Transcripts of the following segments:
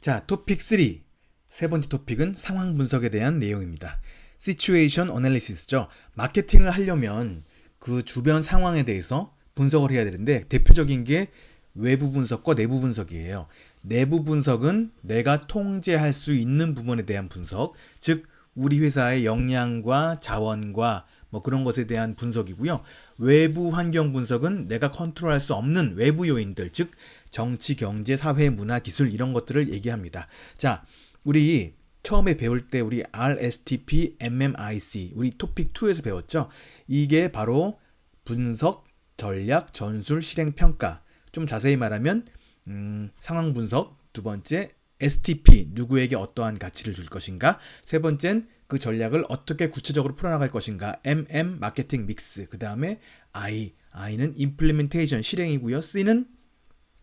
자, 토픽 3. 세 번째 토픽은 상황 분석에 대한 내용입니다. Situation Analysis죠. 마케팅을 하려면 그 주변 상황에 대해서 분석을 해야 되는데 대표적인 게 외부 분석과 내부 분석이에요. 내부 분석은 내가 통제할 수 있는 부분에 대한 분석, 즉 우리 회사의 역량과 자원과 뭐 그런 것에 대한 분석이고요. 외부 환경 분석은 내가 컨트롤할 수 없는 외부 요인들, 즉 정치, 경제, 사회, 문화, 기술 이런 것들을 얘기합니다. 자, 우리 처음에 배울 때 우리 RSTP, MMIC 우리 토픽 2에서 배웠죠. 이게 바로 분석, 전략, 전술, 실행, 평가. 좀 자세히 말하면 상황 분석, 두 번째 STP, 누구에게 어떠한 가치를 줄 것인가, 세 번째는 그 전략을 어떻게 구체적으로 풀어나갈 것인가, MM, 마케팅 믹스, 그 다음에 I는 implementation, 실행이고요. C는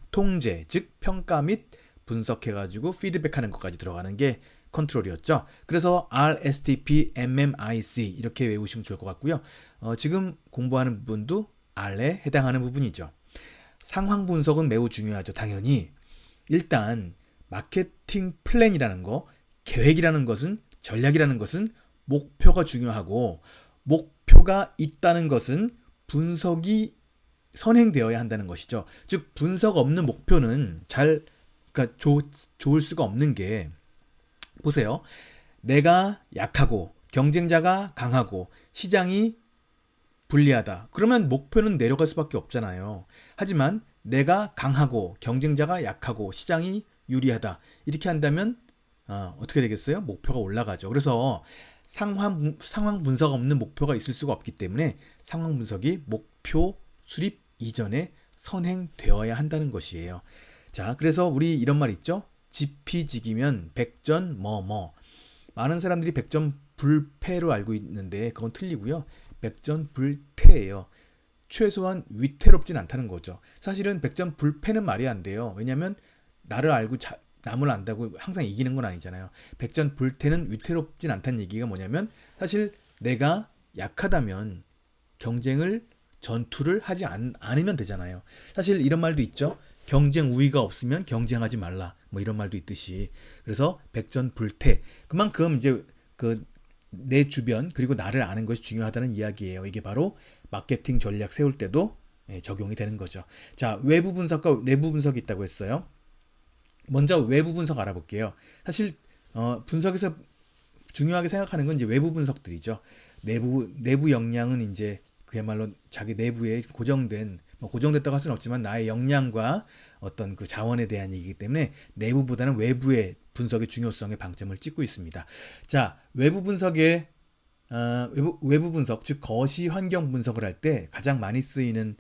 통제, 즉 평가 및 분석해가지고 피드백하는 것까지 들어가는 게 컨트롤이었죠. 그래서 RSTP, MMIC 이렇게 외우시면 좋을 것 같고요. 지금 공부하는 부분도 R에 해당하는 부분이죠. 상황 분석은 매우 중요하죠. 당연히 일단 마케팅 플랜이라는 거, 계획이라는 것은, 전략이라는 것은 목표가 중요하고, 목표가 있다는 것은 분석이 선행되어야 한다는 것이죠. 즉 분석 없는 목표는 그러니까 좋을 수가 없는 게, 보세요. 내가 약하고 경쟁자가 강하고 시장이 불리하다. 그러면 목표는 내려갈 수밖에 없잖아요. 하지만 내가 강하고 경쟁자가 약하고 시장이 유리하다. 이렇게 한다면 어떻게 되겠어요? 목표가 올라가죠. 그래서 상황 분석 없는 목표가 있을 수가 없기 때문에 상황 분석이 목표 수립 이전에 선행되어야 한다는 것이에요. 자, 그래서 우리 이런 말 있죠? 지피지기면 백전 뭐뭐. 많은 사람들이 백전 불패로 알고 있는데 그건 틀리고요. 백전불태예요. 최소한 위태롭진 않다는 거죠. 사실은 백전불패는 말이 안 돼요. 왜냐하면 나를 알고 남을 안다고 항상 이기는 건 아니잖아요. 백전불태는 위태롭진 않다는 얘기가 뭐냐면, 사실 내가 약하다면 전투를 하지 않으면 되잖아요. 사실 이런 말도 있죠. 경쟁 우위가 없으면 경쟁하지 말라. 뭐 이런 말도 있듯이. 그래서 백전불태. 그만큼 이제 내 주변 그리고 나를 아는 것이 중요하다는 이야기예요. 이게 바로 마케팅 전략 세울 때도 적용이 되는 거죠. 자, 외부 분석과 내부 분석이 있다고 했어요. 먼저 외부 분석 알아볼게요. 사실 분석에서 중요하게 생각하는 건 이제 외부 분석들이죠. 내부 역량은 이제 그야말로 자기 내부에 고정됐다고 할 수는 없지만 나의 역량과 어떤 그 자원에 대한 얘기이기 때문에 내부보다는 외부의 분석의 중요성에 방점을 찍고 있습니다. 자, 외부 분석의 외부 분석, 즉 거시 환경 분석을 할 때 가장 많이 쓰이는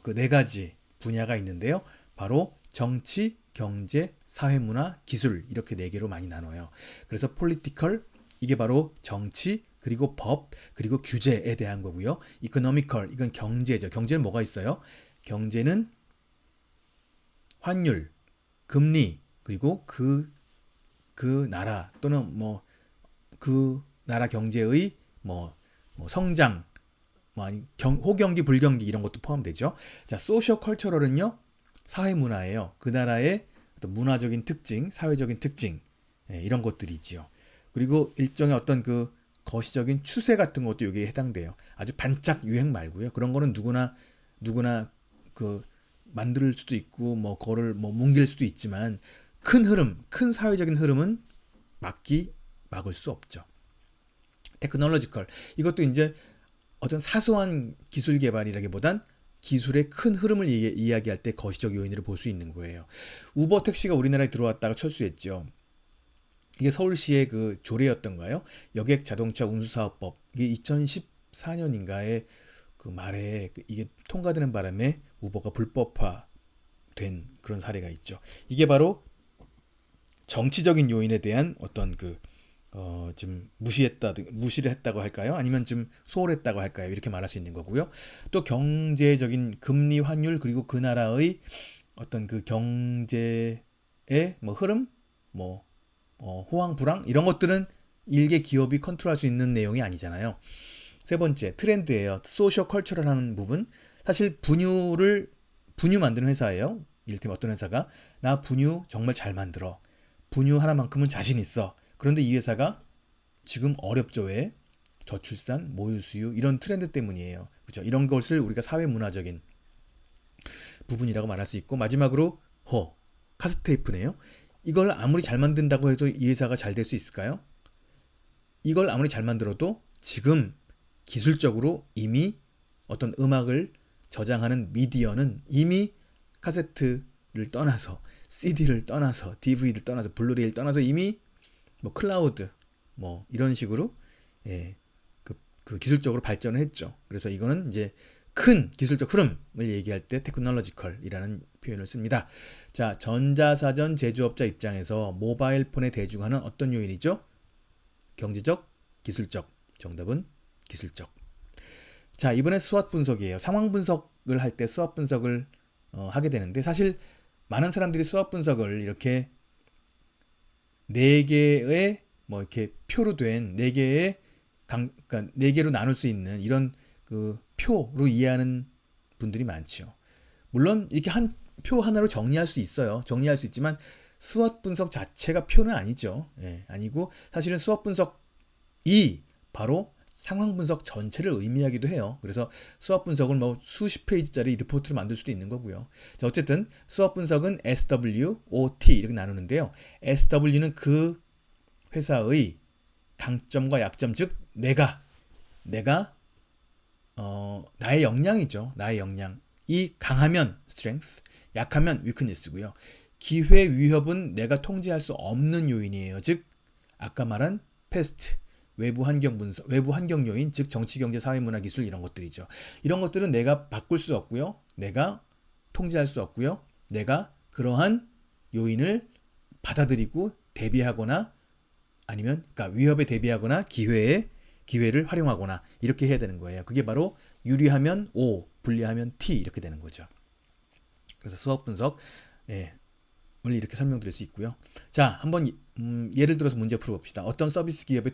그 네 가지 분야가 있는데요. 바로 정치, 경제, 사회문화, 기술, 이렇게 네 개로 많이 나눠요. 그래서 political, 이게 바로 정치, 그리고 법, 그리고 규제에 대한 거고요. economical, 이건 경제죠. 경제는 뭐가 있어요? 경제는 환율, 금리, 그리고 그 나라 또는 그 나라 경제의 성장, 호경기, 불경기 이런 것도 포함되죠. 자, 소셜 컬처럴은요, 사회 문화예요. 그 나라의 어떤 문화적인 특징, 사회적인 특징, 이런 것들이지요. 그리고 일종의 어떤 그 거시적인 추세 같은 것도 여기에 해당돼요. 아주 반짝 유행 말고요. 그런 거는 누구나 그 만들 수도 있고 그거를 뭉갤 수도 있지만 큰 흐름, 큰 사회적인 흐름은 막을 수 없죠. 테크놀로지컬, 이것도 이제 어떤 사소한 기술 개발이라기보단 기술의 큰 흐름을 이야기할 때 거시적 요인으로 볼 수 있는 거예요. 우버 택시가 우리나라에 들어왔다가 철수했죠. 이게 서울시의 그 조례였던가요? 여객 자동차 운수사업법, 이게 2014년인가에 그 말에 이게 통과되는 바람에 우버가 불법화된 그런 사례가 있죠. 이게 바로 정치적인 요인에 대한 어떤 좀 무시를 했다고 할까요? 아니면 좀 소홀했다고 할까요? 이렇게 말할 수 있는 거고요. 또 경제적인 금리, 환율, 그리고 그 나라의 어떤 그 경제의 흐름, 호황, 불황 이런 것들은 일개 기업이 컨트롤할 수 있는 내용이 아니잖아요. 세 번째, 트렌드예요. 소셜 컬처럴한 부분. 사실 분유 만드는 회사예요. 이를테면 어떤 회사가 나 분유 정말 잘 만들어. 분유 하나만큼은 자신 있어. 그런데 이 회사가 지금 어렵죠. 왜? 저출산, 모유수유 이런 트렌드 때문이에요. 그죠? 이런 것을 우리가 사회 문화적인 부분이라고 말할 수 있고, 마지막으로 카스테이프네요. 이걸 아무리 잘 만든다고 해도 이 회사가 잘 될 수 있을까요? 이걸 아무리 잘 만들어도 지금 기술적으로 이미 어떤 음악을 저장하는 미디어는 이미 카세트를 떠나서 CD를 떠나서 DVD를 떠나서 블루레이를 떠나서 이미 뭐 클라우드 뭐 이런 식으로 예, 그 기술적으로 발전을 했죠. 그래서 이거는 이제 큰 기술적 흐름을 얘기할 때 테크놀로지컬이라는 표현을 씁니다. 자, 전자사전 제조업자 입장에서 모바일 폰에 대중화는 어떤 요인이죠? 경제적, 기술적. 정답은 기술적. 자, 이번에 스왓 분석이에요. 상황 분석을 할 때 스왓 분석을 하게 되는데, 사실 많은 사람들이 스왓 분석을 이렇게 네 개의 뭐 이렇게 표로 된 네 개의 그러니까 네 개로 나눌 수 있는 이런 그 표로 이해하는 분들이 많죠. 물론 이렇게 한 표 하나로 정리할 수 있어요. 정리할 수 있지만 스왓 분석 자체가 표는 아니죠. 예, 아니고 사실은 스왓 분석이 바로 상황 분석 전체를 의미하기도 해요. 그래서 스왓 분석을 뭐 수십 페이지짜리 리포트를 만들 수도 있는 거고요. 자, 어쨌든 스왓 분석은 SWOT 이렇게 나누는데요. SW는 그 회사의 강점과 약점, 즉 내가 나의 역량이죠. 나의 역량이 강하면 strength, 약하면 weakness고요. 기회 위협은 내가 통제할 수 없는 요인이에요. 즉 아까 말한 pest, 외부 환경 분석, 외부 환경 요인, 즉 정치, 경제, 사회, 문화, 기술 이런 것들이죠. 이런 것들은 내가 바꿀 수 없고요. 내가 통제할 수 없고요. 내가 그러한 요인을 받아들이고 대비하거나 아니면 그러니까 위협에 대비하거나 기회를 활용하거나 이렇게 해야 되는 거예요. 그게 바로 유리하면 O, 불리하면 T 이렇게 되는 거죠. 그래서 수업 분석 오늘 이렇게 설명드릴 수 있고요. 자, 한번 예를 들어서 문제 풀어봅시다. 어떤 서비스 기업의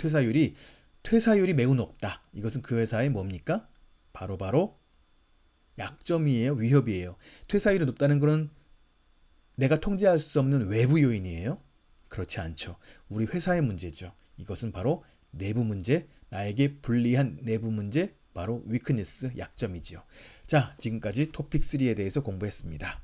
퇴사율이 매우 높다. 이것은 그 회사의 뭡니까? 바로 약점이에요, 위협이에요. 퇴사율이 높다는 것은 내가 통제할 수 없는 외부 요인이에요? 그렇지 않죠. 우리 회사의 문제죠. 이것은 바로 내부 문제, 나에게 불리한 내부 문제, 바로 위크니스, 약점이지요. 자, 지금까지 토픽 3에 대해서 공부했습니다.